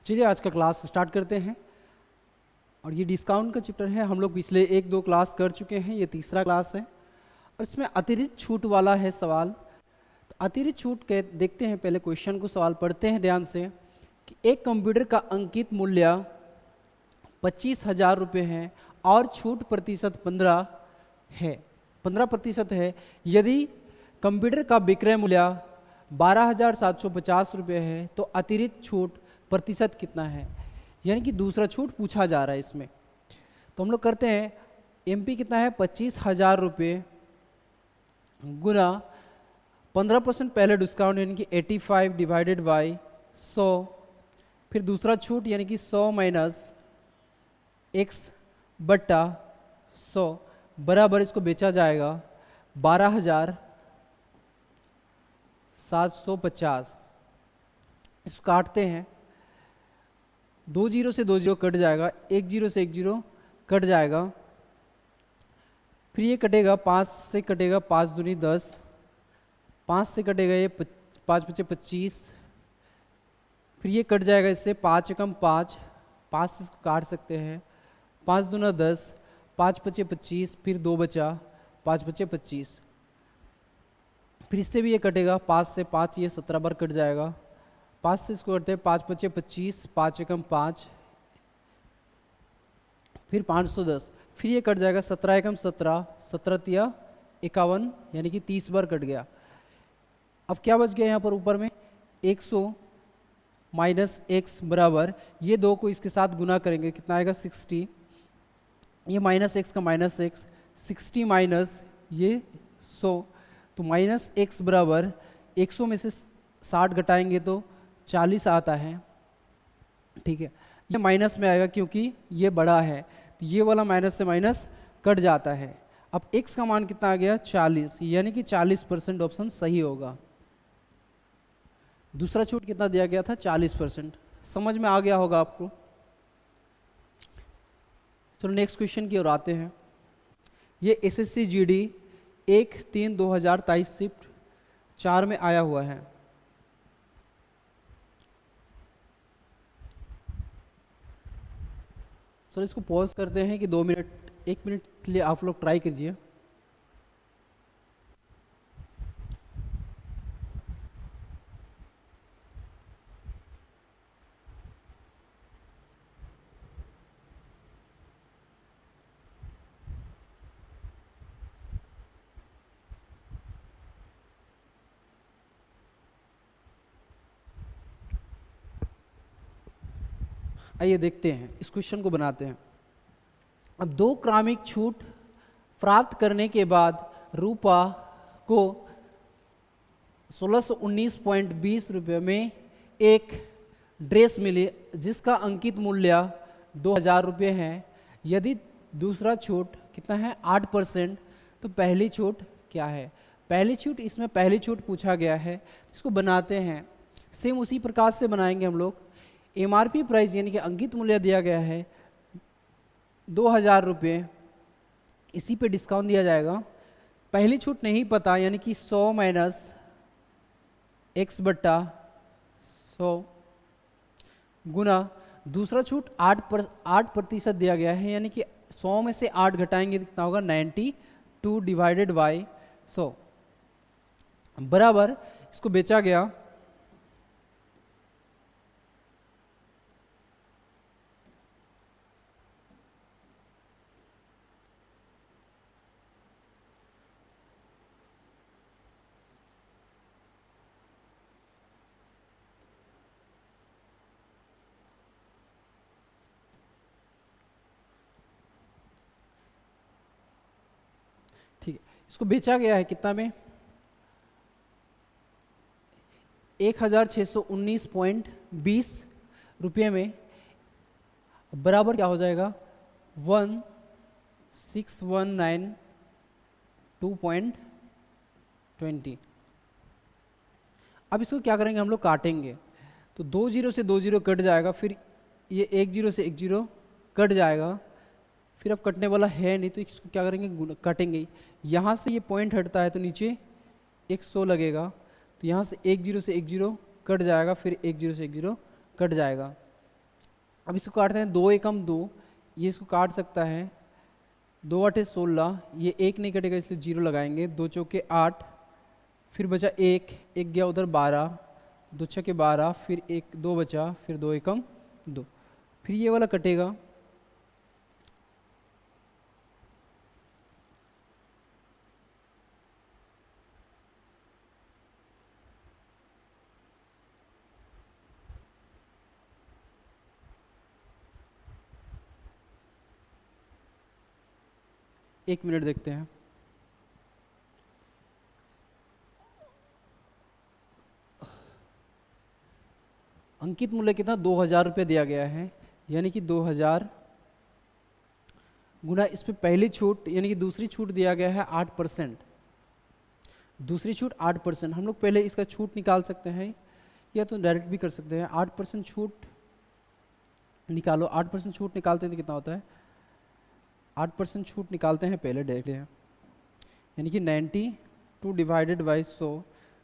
चलिए आज का क्लास स्टार्ट करते हैं। और ये डिस्काउंट का चैप्टर है, हम लोग पिछले 1-2 क्लास कर चुके हैं, ये तीसरा क्लास है और इसमें अतिरिक्त छूट वाला है सवाल। तो अतिरिक्त छूट के देखते हैं, पहले क्वेश्चन को सवाल पढ़ते हैं ध्यान से कि एक कंप्यूटर का अंकित मूल्य 25,000 रुपये है और छूट प्रतिशत 15% है। यदि कंप्यूटर का विक्रय मूल्य 12,750 रुपये है तो अतिरिक्त छूट प्रतिशत कितना है, यानी कि दूसरा छूट पूछा जा रहा है इसमें। तो हम लोग करते हैं, एमपी कितना है 25,000 रुपये गुना 15% पहले डिस्काउंट यानी कि 85 डिवाइडेड बाई 100, फिर दूसरा छूट यानी कि 100 माइनस x बट्टा 100 बराबर इसको बेचा जाएगा 12,750। इसको काटते हैं, 2 जीरो से 2 जीरो कट जाएगा, 1 जीरो से 1 जीरो कट जाएगा, फिर ये कटेगा 5 से कटेगा 5 दूनी 10, 5 से कटेगा ये 5 बचे 25, फिर ये कट जाएगा इससे 5 एकम 5, 5 से इसको काट सकते हैं, 5 दूना 10, 5 बचे 25, फिर 2 बचा 5 बचे 25, फिर इससे भी ये कटेगा 5 से 5 ये 17 बार कट जाएगा, 5 से इसको करते हैं 5 बचे 25, 5 एकम 5, फिर 510, फिर ये कट जाएगा 17 एकम 17, 17 तिया 51 यानी कि 30 बार कट गया। अब क्या बच गया यहाँ पर ऊपर में 100 माइनस एक्स बराबर, ये दो को इसके साथ गुना करेंगे कितना आएगा 60, ये माइनस एक्स का माइनस एक्स, 60 माइनस ये 100, तो माइनस एक्स बराबर 100 में से 60 घटाएंगे तो 40 आता है। ठीक है, ये माइनस में आएगा क्योंकि ये बड़ा है, तो ये वाला माइनस से माइनस कट जाता है। अब x का मान कितना आ गया 40, यानी कि 40% ऑप्शन सही होगा। दूसरा छूट कितना दिया गया था 40%। समझ में आ गया होगा आपको। चलो नेक्स्ट क्वेश्चन की ओर आते हैं। ये एसएससी जीडी 1/3/2023 शिफ्ट 4 में आया हुआ है। सर इसको पॉज करते हैं कि 2 मिनट 1 मिनट के लिए आप लोग ट्राई कीजिए। आइए देखते हैं, इस क्वेश्चन को बनाते हैं। अब 2 क्रमिक छूट प्राप्त करने के बाद रूपा को 1619.20 रुपये में एक ड्रेस मिली जिसका अंकित मूल्य 2,000 रुपये है। यदि दूसरा छूट कितना है 8%, तो पहली छूट क्या है। पहली छूट, इसमें पहली छूट पूछा गया है, इसको बनाते हैं। सेम उसी प्रकार से बनाएंगे हम लोग। एमआरपी प्राइस यानी कि अंकित मूल्य दिया गया है 2,000 रुपये, इसी पे डिस्काउंट दिया जाएगा। पहली छूट नहीं पता यानी कि 100 माइनस एक्स बट्टा 100 गुना दूसरा छूट 8% दिया गया है, यानी कि 100 में से 8 घटाएंगे तो कितना होगा 92 डिवाइडेड बाई 100 बराबर इसको बेचा गया इसको बेचा गया है कितना में 1,619.20 रुपये में, बराबर क्या हो जाएगा 1,619.20। अब इसको क्या करेंगे हम लोग काटेंगे, तो 2 जीरो से 2 जीरो कट जाएगा, फिर ये 1 जीरो से 1 जीरो कट जाएगा, फिर अब कटने वाला है नहीं तो इसको क्या करेंगे काटेंगे। यहाँ से ये पॉइंट हटता है तो नीचे 100 लगेगा, तो यहाँ से 1 जीरो से 1 जीरो कट जाएगा, फिर 1 जीरो से 1 जीरो कट जाएगा, अब इसको काटते हैं, 2 एकम 2, ये इसको काट सकता है, 2 8 16, ये एक नहीं कटेगा इसलिए 0 लगाएंगे, 2 चौके 8, फिर बचा 1, एक गया उधर 12, 2 छके 12, फिर 1 2 बचा, फिर 2 एकम 2, फिर ये वाला कटेगा, एक मिनट देखते हैं। अंकित मूल्य कितना, 2000 रुपये दिया गया है, यानी कि 2000 गुना इस पे पहली छूट यानी कि दूसरी छूट दिया गया है 8%, दूसरी छूट 8%। हम लोग पहले इसका छूट निकाल सकते हैं या तो डायरेक्ट भी कर सकते हैं। 8% छूट निकालो, 8% छूट निकालते हैं तो कितना होता है, 8% छूट निकालते हैं पहले डायरेक्ट है, यानी कि 92 डिवाइडेड बाई 100,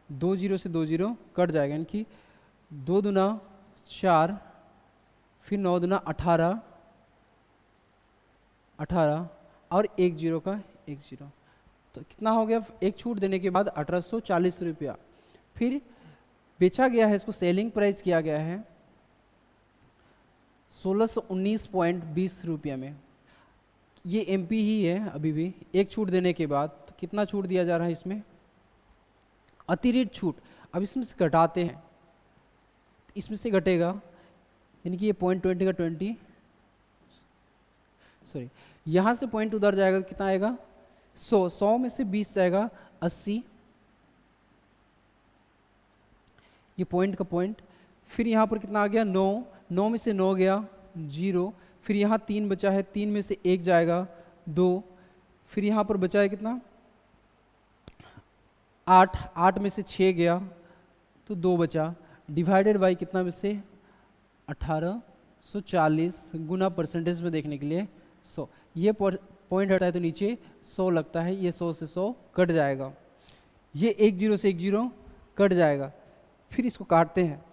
2 0 से 2 0 कट जाएगा, यानी कि 2 दूना 4, फिर 9 दूना 18 और 1 0 का 1 0, तो कितना हो गया, एक छूट देने के बाद 1840 रुपया। फिर बेचा गया है, इसको सेलिंग प्राइस किया गया है 1619.20 रुपया में। ये एमपी ही है अभी भी, एक छूट देने के बाद तो कितना छूट दिया जा रहा है इसमें, अतिरिक्त छूट। अब इसमें से घटाते हैं, इसमें से घटेगा, यानी कि ये 0.20 का 20, सॉरी यहाँ से पॉइंट उधर जाएगा तो कितना आएगा 100, 100 में से 20 जाएगा 80, ये पॉइंट का पॉइंट। फिर यहाँ पर कितना आ गया 9, 9 में से 9 गया 0, फिर यहाँ 3 बचा है, 3 में से 1 जाएगा 2, फिर यहाँ पर बचा है कितना 8, 8 में से 6 गया तो 2 बचा, डिवाइडेड बाई कितना में से 1840, गुना परसेंटेज में देखने के लिए 100, ये पॉइंट हटता है तो नीचे 100 लगता है, ये 100 से 100 कट जाएगा, ये 1 0 से 1 0 कट जाएगा। फिर इसको काटते हैं,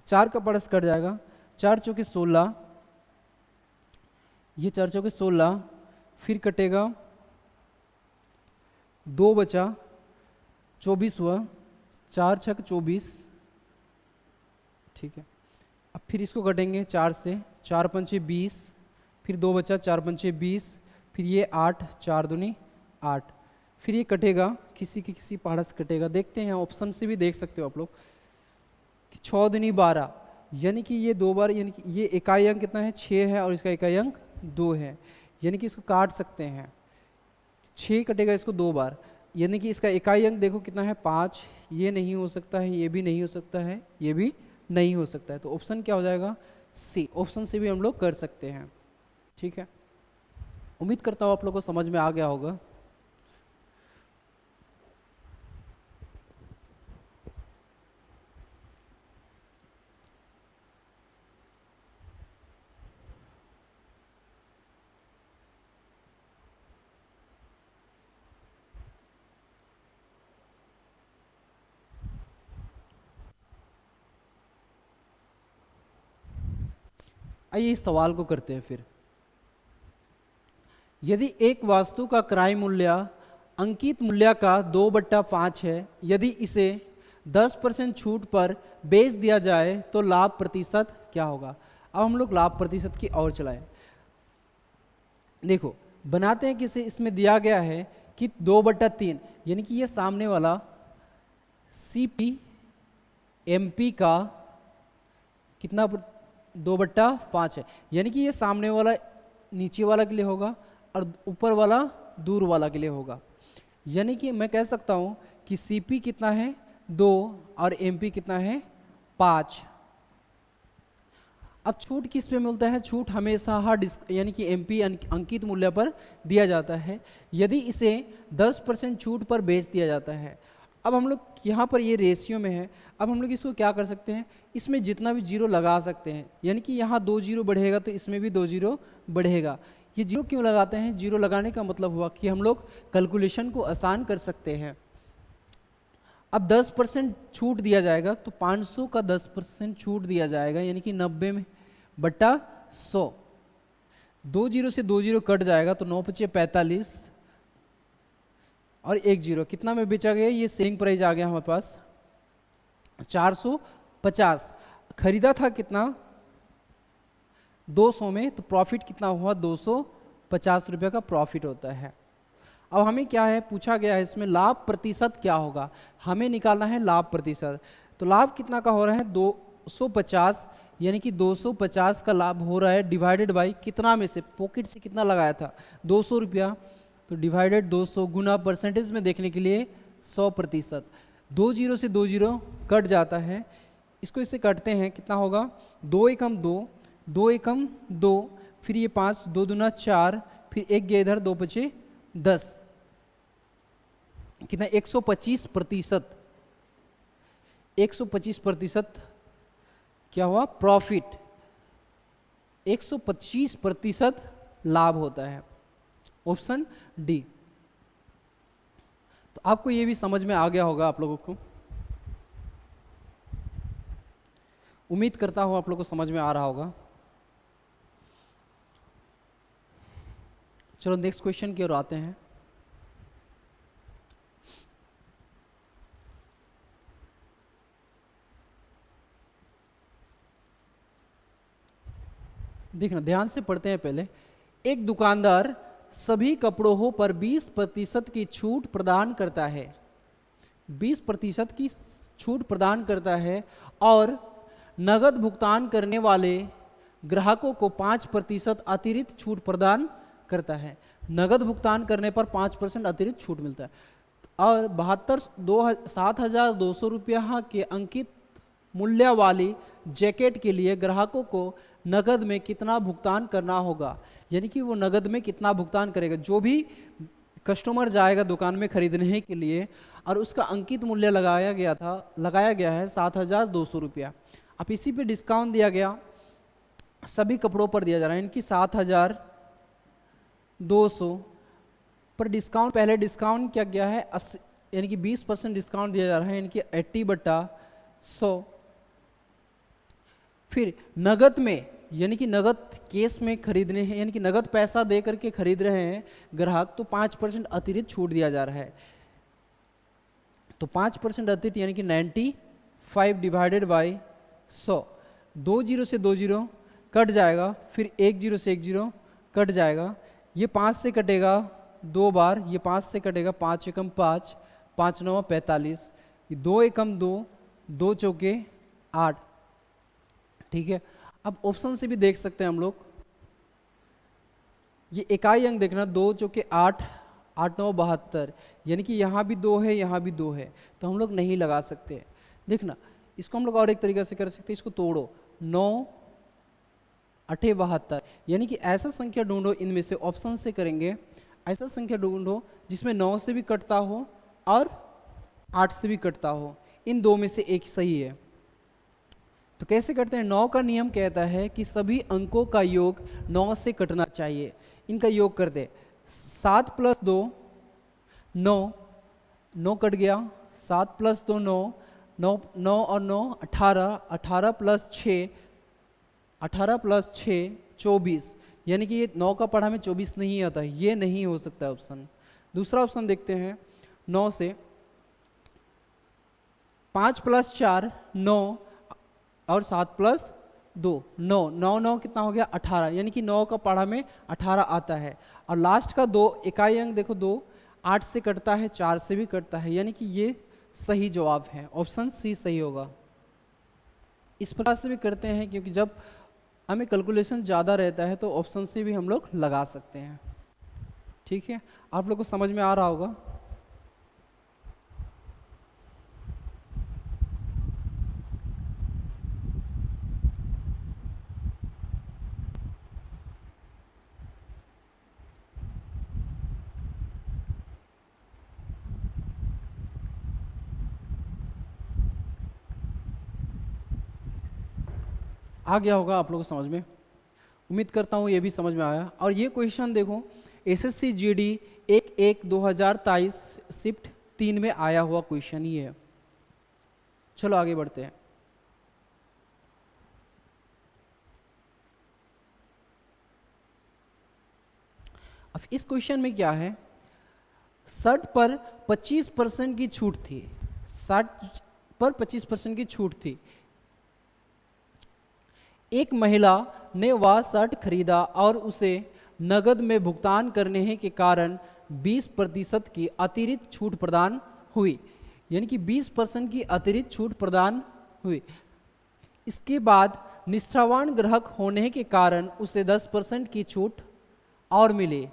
4 का परस कट जाएगा, 4 चौके 16, ये 4 चौके 16, फिर कटेगा 2 बचा 24 हुआ, 4 छक 24, ठीक है। अब फिर इसको कटेंगे 4 से, 4 पंचे 20, फिर 2 बचा, 4 पंचे 20, फिर ये 8, 4 दूनी 8, फिर ये कटेगा किसी के किसी पहाड़ से कटेगा, देखते हैं ऑप्शन से भी देख सकते हो आप लोग कि 6 दूनी 12, यानी कि ये 2 बार, यानी कि ये इकाई अंक कितना है 6 है और इसका इकाई अंक 2 है, यानी कि इसको काट सकते हैं, 6 कटेगा इसको 2 बार, यानी कि इसका इकाई अंक देखो कितना है 5, ये नहीं हो सकता है, ये भी नहीं हो सकता है, ये भी नहीं हो सकता है, तो ऑप्शन क्या हो जाएगा सी, ऑप्शन से भी हम लोग कर सकते हैं। ठीक है, उम्मीद करता हूँ आप लोगों को समझ में आ गया होगा। आइए इस सवाल को करते हैं फिर। यदि एक वास्तु का क्रय मूल्य अंकित मूल्य का 2/5 है, यदि इसे 10% छूट पर बेच दिया जाए तो लाभ प्रतिशत क्या होगा। अब हम लोग लाभ प्रतिशत की ओर चलाएं। देखो बनाते हैं कि इसमें दिया गया है कि 2/3, यानी कि ये सामने वाला CPMP का कितना 2/5 है, यानी कि ये सामने वाला नीचे वाला के लिए होगा और ऊपर वाला दूर वाला के लिए होगा। यानी कि मैं कह सकता हूं कि CP कितना है 2 और MP कितना है 5। अब छूट किस पे मिलता है, छूट हमेशा हर यानी कि MP अंकित मूल्य पर दिया जाता है, यदि इसे 10% छूट पर बेच दिया जाता है। अब हम लोग यहाँ पर ये रेशियो में है, अब हम लोग इसको क्या कर सकते हैं, इसमें जितना भी जीरो लगा सकते हैं, यानी कि यहाँ 2 जीरो बढ़ेगा तो इसमें भी 2 जीरो बढ़ेगा। ये जीरो क्यों लगाते हैं, जीरो लगाने का मतलब हुआ कि हम लोग कैलकुलेशन को आसान कर सकते हैं। अब 10% छूट दिया जाएगा तो 500 का 10% छूट दिया जाएगा, यानी कि 90 में बट्टा 100। 2 जीरो से 2 जीरो कट जाएगा तो 9 पचे 45 और 1 जीरो कितना में बेचा गया, ये सेलिंग प्राइस आ गया हमारे पास 450। खरीदा था कितना 200 में, तो प्रॉफिट कितना हुआ 250 रुपये का प्रॉफिट होता है। अब हमें क्या है पूछा गया है इसमें लाभ प्रतिशत क्या होगा, हमें निकालना है लाभ प्रतिशत। तो लाभ कितना का हो रहा है 250, यानी कि 250 का लाभ हो रहा है डिवाइडेड बाई कितना में से, पॉकेट से कितना लगाया था 200 रुपया, तो डिवाइडेड 200 गुना परसेंटेज में देखने के लिए 100%। 2 जीरो से 2 जीरो कट जाता है, इसको इससे काटते हैं कितना होगा 2 एकम 2, 2 एकम 2, फिर ये 5, 2 दूना 4, फिर 1 गया इधर 2 पचे 10, कितना 125%। 125% क्या हुआ प्रॉफिट, 125% लाभ होता है, ऑप्शन डी। तो आपको ये भी समझ में आ गया होगा आप लोगों को, उम्मीद करता हूं आप लोगों को समझ में आ रहा होगा। चलो नेक्स्ट क्वेश्चन की ओर आते हैं। देखना ध्यान से पढ़ते हैं पहले। एक दुकानदार सभी कपड़ों पर 20% की छूट प्रदान करता है, 20% की छूट प्रदान करता है और नगद भुगतान करने वाले ग्राहकों को 5% अतिरिक्त छूट प्रदान करता है। नगद भुगतान करने पर 5% अतिरिक्त छूट मिलता है। और 7,200 रुपया के अंकित मूल्य वाली जैकेट के लिए ग्राहकों को नगद में कितना भुगतान करना होगा, यानी कि वो नगद में कितना भुगतान करेगा। जो भी कस्टमर जाएगा दुकान में खरीदने के लिए और उसका अंकित मूल्य लगाया गया है 7,200 रुपया। अब इसी पे डिस्काउंट दिया गया, सभी कपड़ों पर दिया जा रहा है, यानी कि 7,200 पर डिस्काउंट, पहले डिस्काउंट क्या गया है 80, यानी कि 20% डिस्काउंट दिया जा रहा है, यानी कि 80/100। फिर नगद में, यानी कि नगद केस में खरीदने हैं, यानी कि नगद पैसा दे करके खरीद रहे हैं ग्राहक, तो 5% अतिरिक्त छूट दिया जा रहा है। तो 5% अतिरिक्त यानी कि 95 डिवाइडेड बाई 100। 2 जीरो से 2 जीरो कट जाएगा, फिर 1 जीरो से 1 जीरो कट जाएगा, ये 5 से कटेगा 2 बार, ये 5 से कटेगा, 5 एकम 5, 5 9 45, 2 एकम 2, 2 चौके 8। ठीक है, अब ऑप्शन से भी देख सकते हैं हम लोग, ये इकाई अंक देखना, 2 चौके 8, 8 9 72, यानी कि यहाँ भी 2 है यहाँ भी 2 है, तो हम लोग नहीं लगा सकते। देखना इसको हम लोग और एक तरीके से कर सकते हैं, इसको तोड़ो, 9 8 72, यानी कि ऐसा संख्या ढूंढो, इनमें से ऑप्शन से करेंगे, ऐसा संख्या ढूंढो जिसमें 9 से भी कटता हो और 8 से भी कटता हो, इन दो में से एक सही है। तो कैसे करते हैं, 9 का नियम कहता है कि सभी अंकों का योग 9 से कटना चाहिए। इनका योग कर दे, 7 + 2 9, 9 कट गया, 7 + 2 9, 9 और 9 18, 18 + 6, 18 + 6 24, यानी कि ये 9 का पढ़ा में 24 नहीं आता, ये नहीं हो सकता है ऑप्शन। दूसरा ऑप्शन देखते हैं, 9 से 5 + 4 9 और 7 + 2 9, 9 9 कितना हो गया 18, यानी कि 9 का पढ़ा में 18 आता है। और लास्ट का 2 इकाई अंक देखो, 2 8 से कटता है, 4 से भी कटता है, यानी कि ये सही जवाब है, ऑप्शन सी सही होगा। इस प्रकार से भी करते हैं, क्योंकि जब हमें कैलकुलेशन ज़्यादा रहता है तो ऑप्शन से भी हम लोग लगा सकते हैं। ठीक है, आप लोग को समझ में आ रहा होगा। आ गया होगा आप लोगों को समझ में, उम्मीद करता हूँ ये भी समझ में आया। और ये क्वेश्चन देखो, एसएससी जीडी 1/1/2023 शिफ्ट 3 में आया हुआ क्वेश्चन ही है। चलो आगे बढ़ते हैं। अब इस क्वेश्चन में क्या है, शर्ट पर 25% की छूट थी, शर्ट पर 25% की छूट थी। एक महिला ने वह शर्ट खरीदा और उसे नगद में भुगतान करने के कारण 20% की अतिरिक्त छूट प्रदान हुई, यानी कि 20% की अतिरिक्त छूट प्रदान हुई। इसके बाद निष्ठावान ग्राहक होने के कारण उसे 10% की छूट और मिली,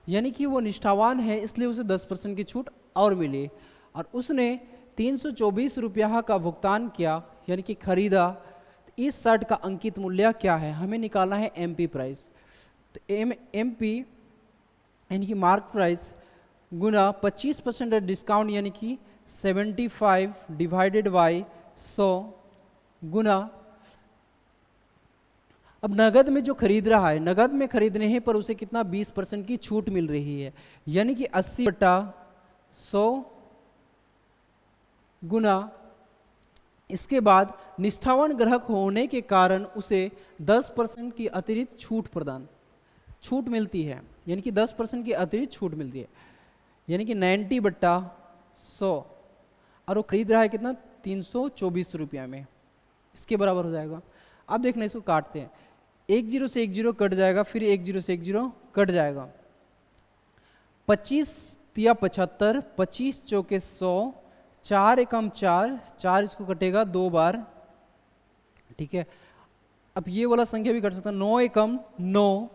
यानी कि वो निष्ठावान है इसलिए उसे 10% की छूट और मिली, और उसने 324 रुपया का भुगतान किया, यानी कि खरीदा। तो इस शर्ट का अंकित मूल्य क्या है, हमें निकालना है एमपी प्राइस। तो एमपी यानी कि मार्क प्राइस गुना 25% डिस्काउंट यानी कि 75 डिवाइडेड बाई 100 गुना, अब नगद में जो खरीद रहा है, नगद में खरीदने पर उसे कितना 20% की छूट मिल रही है, यानी कि 80/100 गुना, इसके बाद निष्ठावान ग्राहक होने के कारण उसे 10% की अतिरिक्त छूट मिलती है, यानी कि 10% की अतिरिक्त छूट मिलती है, यानी कि 90/100, और वो खरीद रहा है कितना 324 रुपया में, इसके बराबर हो जाएगा। अब देखना इसको काटते हैं, 1 0 से 1 0 कट जाएगा, फिर 1 0 से 1 0 कट जाएगा, 25 तिया 75, 25 चौके 100, 4 एकम 4, 4 इसको कटेगा 2 बार, ठीक है। अब ये वाला संख्या भी कट सकता है, 9 एकम 9,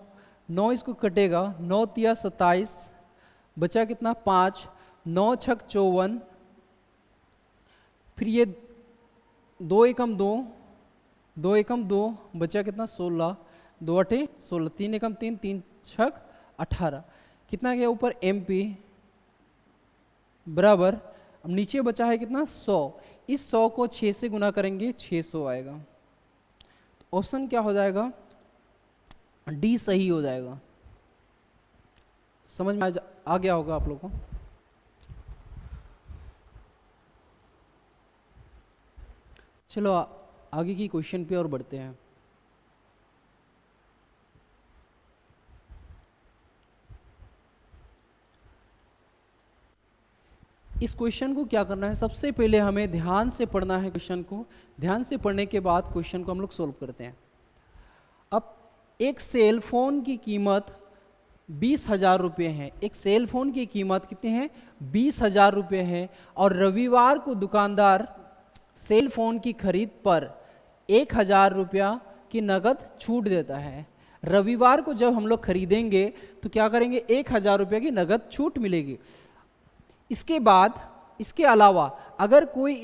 9 इसको कटेगा, 9 तिया 27, बचा कितना 5, 9 छक 54, फिर ये 2 एकम 2, 2 एकम 2, बचा कितना 16, 2 8 16, 3 एकम 3, 3 छक 18, कितना गया ऊपर एमपी बराबर, अब नीचे बचा है कितना 100, इस 100 को 6 से गुना करेंगे 600 आएगा। तो ऑप्शन क्या हो जाएगा, डी सही हो जाएगा। समझ में आ गया होगा आप लोगों को। चलो आगे की क्वेश्चन पे और बढ़ते हैं। इस क्वेश्चन को क्या करना है, सबसे पहले हमें ध्यान से पढ़ना है क्वेश्चन को, ध्यान से पढ़ने के बाद क्वेश्चन को हम लोग सोल्व करते हैं। अब एक सेल फोन की कीमत 20,000 रुपये है, एक सेल फोन की कीमत कितनी है 20,000 रुपये है, और रविवार को दुकानदार सेल फोन की खरीद पर 1,000 रुपया की नगद छूट देता है। रविवार को जब हम लोग खरीदेंगे तो क्या करेंगे, 1,000 रुपये की नगद छूट मिलेगी। इसके बाद इसके अलावा अगर कोई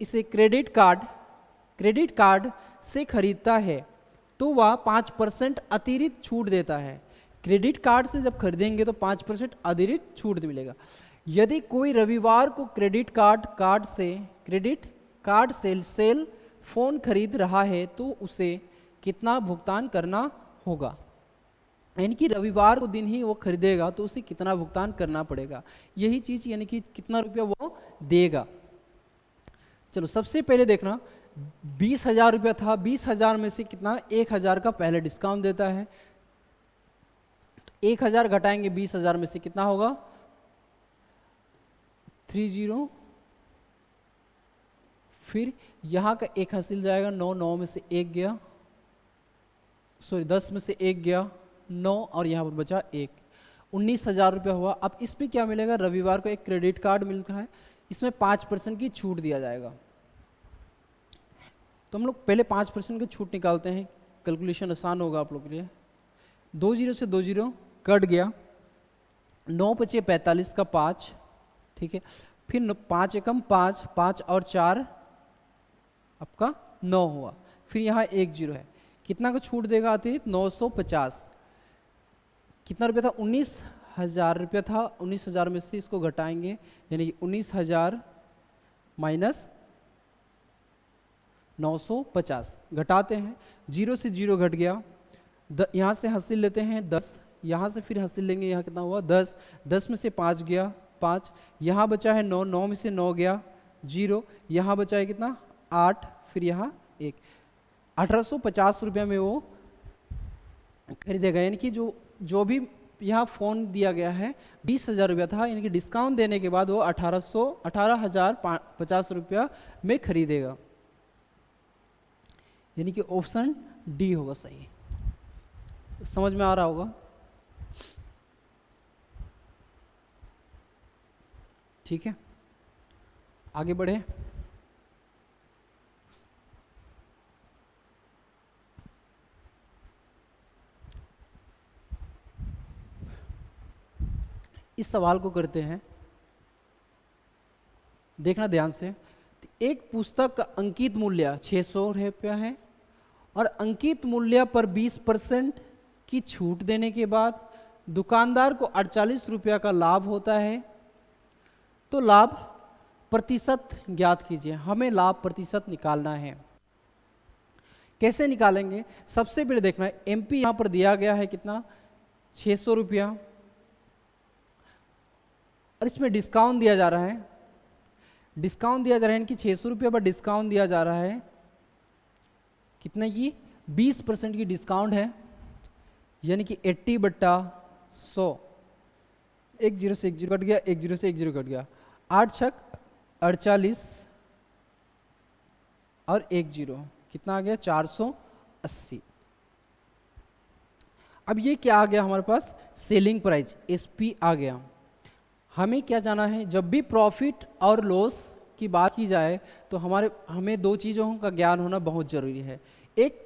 इसे क्रेडिट कार्ड से खरीदता है तो वह 5% अतिरिक्त छूट देता है। क्रेडिट कार्ड से जब खरीदेंगे तो 5% अतिरिक्त छूट मिलेगा। यदि कोई रविवार को क्रेडिट कार्ड से सेल फोन खरीद रहा है तो उसे कितना भुगतान करना होगा, यानी कि रविवार को दिन ही वो खरीदेगा तो उसे कितना भुगतान करना पड़ेगा, यही चीज यानी कि कितना रुपया वो देगा। चलो सबसे पहले देखना 20,000 रुपया था, 20,000 में से कितना 1,000 का पहले डिस्काउंट देता है, 1,000 घटाएंगे 20,000 में से कितना होगा 30, फिर यहाँ का 1 हासिल जाएगा, 9 9 में से 1 गया, सॉरी 10 में से 1 गया 9, और यहाँ पर बचा 1, 19,000 रुपया हुआ। अब इस पे क्या मिलेगा, रविवार को एक क्रेडिट कार्ड मिल रहा है, इसमें 5% की छूट दिया जाएगा। तो हम लोग पहले 5% की छूट निकालते हैं, कैलकुलेशन आसान होगा आप लोग के लिए। 2 0 से 2 0 कट गया, 9 बचे 45 का 5, ठीक है, फिर 5 एकम 5, 5 और 4 आपका 9 हुआ, फिर यहाँ 1 0 है, कितना का छूट देगा अतिरिक्त 950, कितना रुपया था 19,000 रुपया था, 19,000 में से इसको घटाएंगे यानी कि 19,000 माइनस 950 घटाते हैं, 0 से 0 घट गया, यहाँ से हासिल लेते हैं 10, यहाँ से फिर हासिल लेंगे, यहाँ कितना हुआ 10, 10 में से 5 गया 5, यहाँ बचा है 9, 9 में से 9 गया 0, यहाँ बचा है कितना 8, फिर यहाँ 1, 1850 रुपया में वो खरीदेगा, यानी कि जो भी यहाँ फ़ोन दिया गया है 20,000 रुपया था, यानी कि डिस्काउंट देने के बाद वो 18,050 में खरीदेगा, यानी कि ऑप्शन डी होगा सही। समझ में आ रहा होगा? ठीक है, आगे बढ़े। इस सवाल को करते हैं, देखना ध्यान से। एक पुस्तक का अंकित मूल्य 600 रुपया है और अंकित मूल्य पर 20% की छूट देने के बाद दुकानदार को 48 रुपया का लाभ होता है, तो लाभ प्रतिशत ज्ञात कीजिए। हमें लाभ प्रतिशत निकालना है। कैसे निकालेंगे? सबसे पहले देखना है एमपी यहाँ पर दिया गया है कितना, 600 रुपया, और इसमें डिस्काउंट दिया जा रहा है। डिस्काउंट दिया जा रहा है इनकी 600 रुपया पर डिस्काउंट दिया जा रहा है कितने की, 20% की डिस्काउंट है, यानी कि 80/100। 1 0 से 1 0 कट गया, 1 0 से 1 0 कट गया, 8 छक 48 और 1 0 कितना आ गया, 480। अब ये क्या आ गया हमारे पास, सेलिंग प्राइस एसपी आ गया। हमें क्या जाना है, जब भी प्रॉफिट और लॉस की बात की जाए तो हमें दो चीज़ों का ज्ञान होना बहुत ज़रूरी है। एक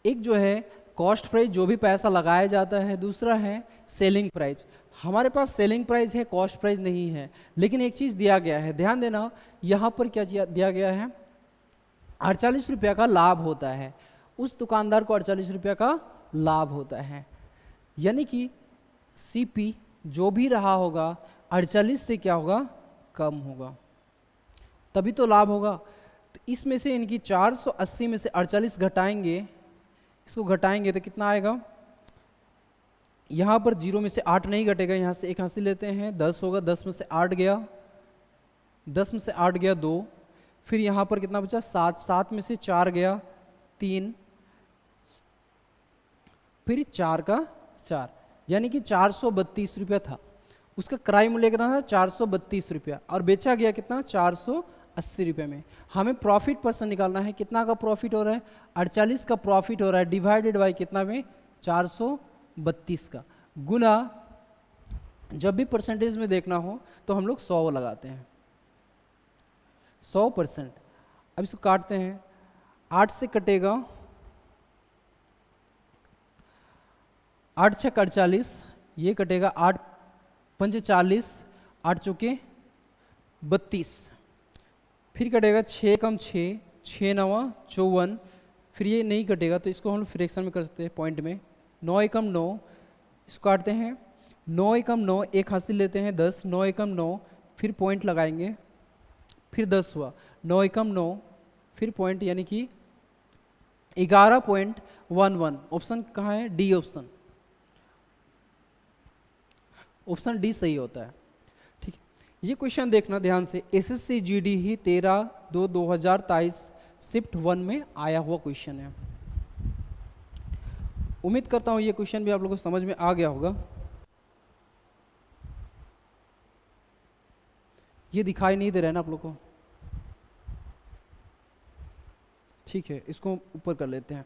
जो है कॉस्ट प्राइस, जो भी पैसा लगाया जाता है, दूसरा है सेलिंग प्राइस। हमारे पास सेलिंग प्राइस है, कॉस्ट प्राइस नहीं है। लेकिन एक चीज़ दिया गया है, ध्यान देना, यहाँ पर क्या दिया गया है, 48 रुपया का लाभ होता है। उस दुकानदार को 48 रुपया का लाभ होता है, यानी कि सीपी जो भी रहा होगा 48 से क्या होगा, कम होगा, तभी तो लाभ होगा। तो इसमें से इनकी 480 में से 48 घटाएंगे, इसको घटाएंगे तो कितना आएगा, यहाँ पर 0 में से 8 नहीं घटेगा, यहाँ से एक हाथ से लेते हैं, 10 होगा, 10 में से 8 गया, 10 में से 8 गया 2, फिर यहाँ पर कितना बचा 7, 7 में से 4 गया 3, फिर 4 का 4, यानी कि 432 रुपया था। उसका क्रय मूल्य कितना था, 432 रुपया, और बेचा गया कितना, 480 रुपये में। हमें प्रॉफिट परसेंट निकालना है, कितना का प्रॉफिट हो रहा है, 48 का प्रॉफिट हो रहा है, डिवाइडेड बाई कितना में, 432 का, गुना, जब भी परसेंटेज में देखना हो तो हम लोग 100 लगाते हैं, 100%। अब इसको काटते हैं, 8 से कटेगा, 8 छक 48, ये कटेगा, 8 पंजे 40, 8 चौके 32, फिर कटेगा 6 कम 6, 6 9 54, फिर ये नहीं कटेगा तो इसको हम फ्रैक्शन में कर सकते हैं, पॉइंट में, 9 एकम 9, इसको काटते हैं, 9 एकम 9, एक हासिल लेते हैं 10, 9 एकम 9, फिर पॉइंट लगाएंगे, फिर 10 हुआ, 9 एकम 9, फिर पॉइंट, यानी कि 11.11। ऑप्शन कहाँ है, डी ऑप्शन, ऑप्शन डी सही होता है। ठीक है, ये क्वेश्चन देखना ध्यान से, एसएससी जीडी ही 13/2/2023 शिफ्ट 1 में आया हुआ क्वेश्चन है। उम्मीद करता हूँ ये क्वेश्चन भी आप लोगों को समझ में आ गया होगा। ये दिखाई नहीं दे रहा है ना आप लोग को, ठीक है, इसको ऊपर कर लेते हैं।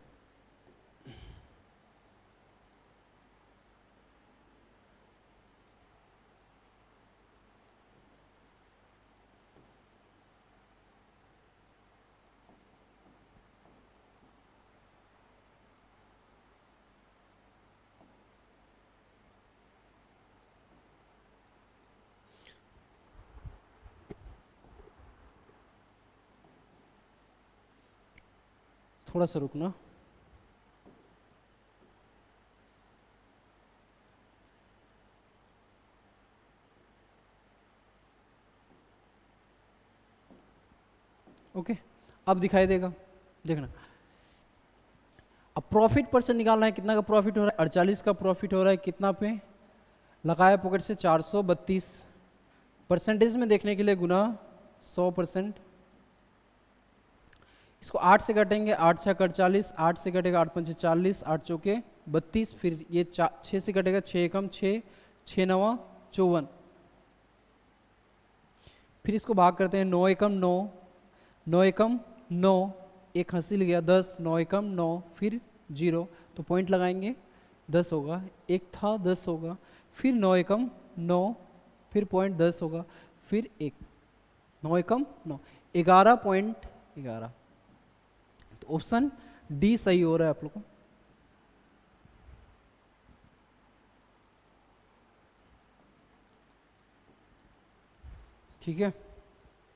थोड़ा सा रुकना। ओके, अब दिखाई देगा, देखना। अब प्रॉफिट परसेंट निकालना है, कितना का प्रॉफिट हो रहा है, 48 का प्रॉफिट हो रहा है, कितना पे लगाया पॉकेट से, 432, परसेंटेज में देखने के लिए गुना 100%, इसको 8 से कटेंगे, 8 छक 48, 8 से कटेगा, 8 पंचे 40, 8 चौके 32, फिर ये 6 से कटेगा, 6 एकम 6, 6 नवा 54, फिर इसको भाग करते हैं, 9 एकम 9, 9 एकम 9, एक हासिल गया 10, 9 एकम 9, फिर 0, तो पॉइंट लगाएंगे 10 होगा, एक था 10 होगा, फिर 9 एकम 9, फिर पॉइंट 10 होगा, फिर 1, 9 एकम 9, 11.11, तो ऑप्शन डी सही हो रहा है आप लोग को। ठीक है,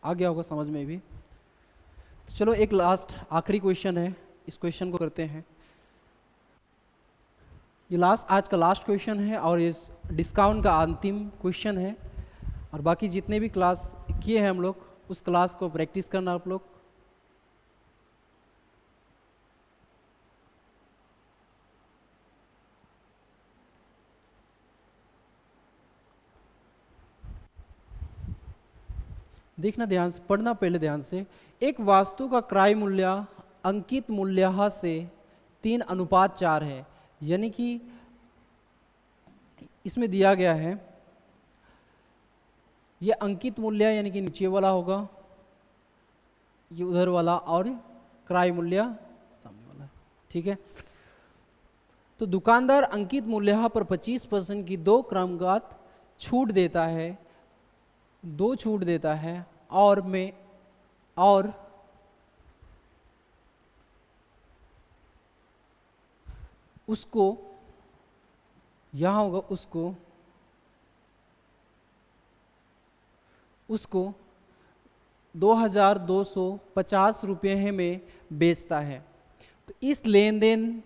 आ गया होगा समझ में भी। तो चलो एक लास्ट आखिरी क्वेश्चन है, इस क्वेश्चन को करते हैं। ये आज का लास्ट क्वेश्चन है और इस डिस्काउंट का अंतिम क्वेश्चन है, और बाकी जितने भी क्लास किए हैं हम लोग उस क्लास को प्रैक्टिस करना आप लोग। देखना ध्यान से, पढ़ना पहले ध्यान से। एक वास्तु का क्रय मूल्य अंकित मूल्य से 3:4 है, यानी कि इसमें दिया गया है ये अंकित मूल्य यानी कि नीचे वाला होगा, ये उधर वाला, और क्रय मूल्य सामने वाला। ठीक है, तो दुकानदार अंकित मूल्य पर 25% की 2 क्रमागत छूट देता है, 2 छूट देता है, और उसको यहां होगा, उसको 2250 रुपये में बेचता है। तो इस लेनदेन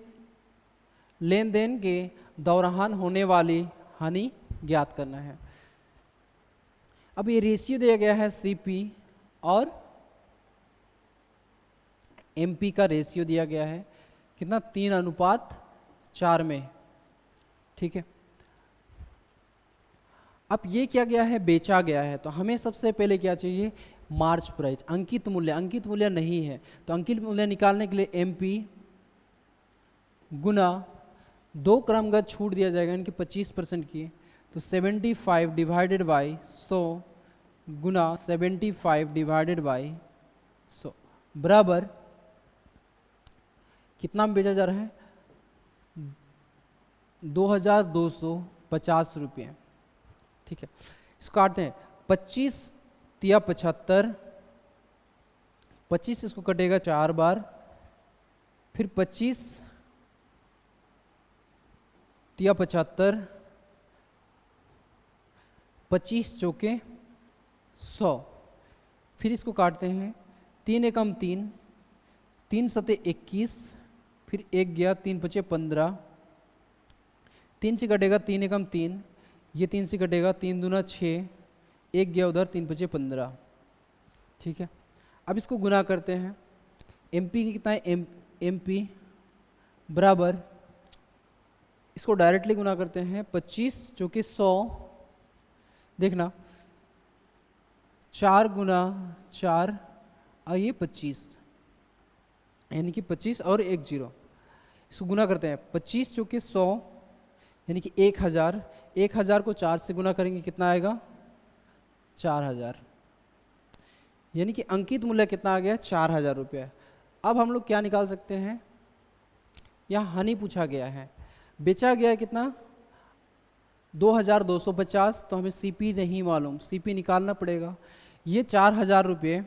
के दौरान होने वाली हानि ज्ञात करना है। अब ये रेशियो दिया गया है सीपी और एमपी का रेशियो दिया गया है कितना, 3:4 में। ठीक है, अब ये क्या गया है, बेचा गया है, तो हमें सबसे पहले क्या चाहिए, मार्च प्राइस, अंकित मूल्य नहीं है, तो अंकित मूल्य निकालने के लिए एमपी गुना 2 क्रमगत छूट दिया जाएगा इनकी 25% की, तो 75 divided by 100 Guna 75 divided by 100 बराबर कितना में बेचा जा रहा है, 2250 रुपये। ठीक है, इसको काटते हैं, 25 तिया 75, 25 इसको कटेगा 4 बार, फिर 25 तिया 75, 25 चौके 100, फिर इसको काटते हैं, 3 एकम 3, 3 सते 21, फिर 1 गया, 3 पचे 15, 3 से कटेगा 3 एकम 3, ये 3 से कटेगा, 3 दूना 6, 1 गया उधर, 3 पचे 15। ठीक है, अब इसको गुना करते हैं, एमपी की कितना है, एमपी बराबर, इसको डायरेक्टली गुना करते हैं, 25 चौके 100, देखना 4 गुना 4 और ये 25, यानी कि 25 और 1 0, इसको गुना करते हैं, 25 चौके 100 यानी कि 1000, 1000 को 4 से गुना करेंगे कितना आएगा, 4000, यानी कि अंकित मूल्य कितना आ गया, 4000 रुपये। अब हम लोग क्या निकाल सकते हैं, यहाँ हानि पूछा गया है, बेचा गया है कितना 2250, तो हमें सीपी नहीं मालूम, सीपी निकालना पड़ेगा। ये 4000 रुपये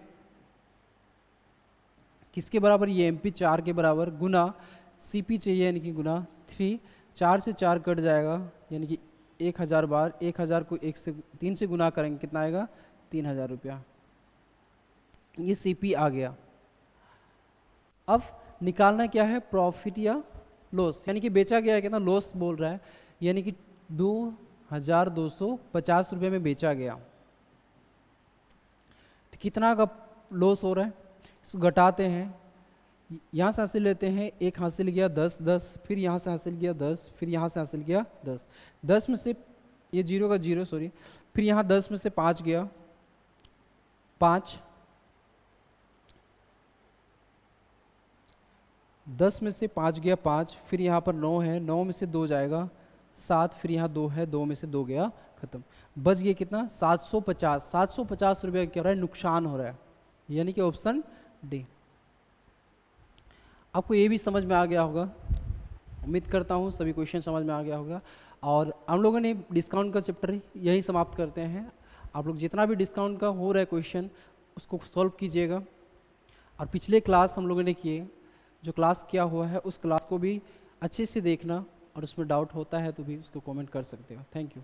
किसके बराबर, ये एमपी 4 के बराबर, गुना सीपी चाहिए यानी कि गुना 3, 4 से 4 कट जाएगा, यानी कि 1000 बार, 1000 को 3 से गुना करेंगे कितना आएगा, 3000 रुपया। ये सीपी आ गया। अब निकालना क्या है, प्रॉफिट या लॉस, यानी कि बेचा गया है कितना, लॉस बोल रहा है, यानी कि 2250 रुपये में बेचा गया, तो कितना का लॉस हो रहा है, इसको घटाते हैं, यहाँ से हासिल लेते हैं, एक हासिल गया 10 10, फिर यहाँ से हासिल गया 10, फिर यहाँ से हासिल गया 10, 10 में से ये 0 का 0 सॉरी, फिर यहाँ 10 में से 5 गया 5, 10 में से 5 गया 5, फिर यहाँ पर 9 है, 9 में से 2 जाएगा 7, फिर यहाँ 2 है, 2 में से 2 गया, खत्म। बच गया कितना 750। 750 रुपये क्या हो रहा है, नुकसान हो रहा है, यानी कि ऑप्शन डी। आपको ये भी समझ में आ गया होगा, उम्मीद करता हूँ सभी क्वेश्चन समझ में आ गया होगा। और हम लोगों ने डिस्काउंट का चैप्टर यही समाप्त करते हैं। आप लोग जितना भी डिस्काउंट का हो रहा है क्वेश्चन उसको सॉल्व कीजिएगा। और पिछले क्लास हम लोगों ने किए, जो क्लास किया हुआ है उस क्लास को भी अच्छे से देखना, और उसमें डाउट होता है तो भी उसको कमेंट कर सकते हो। Thank you.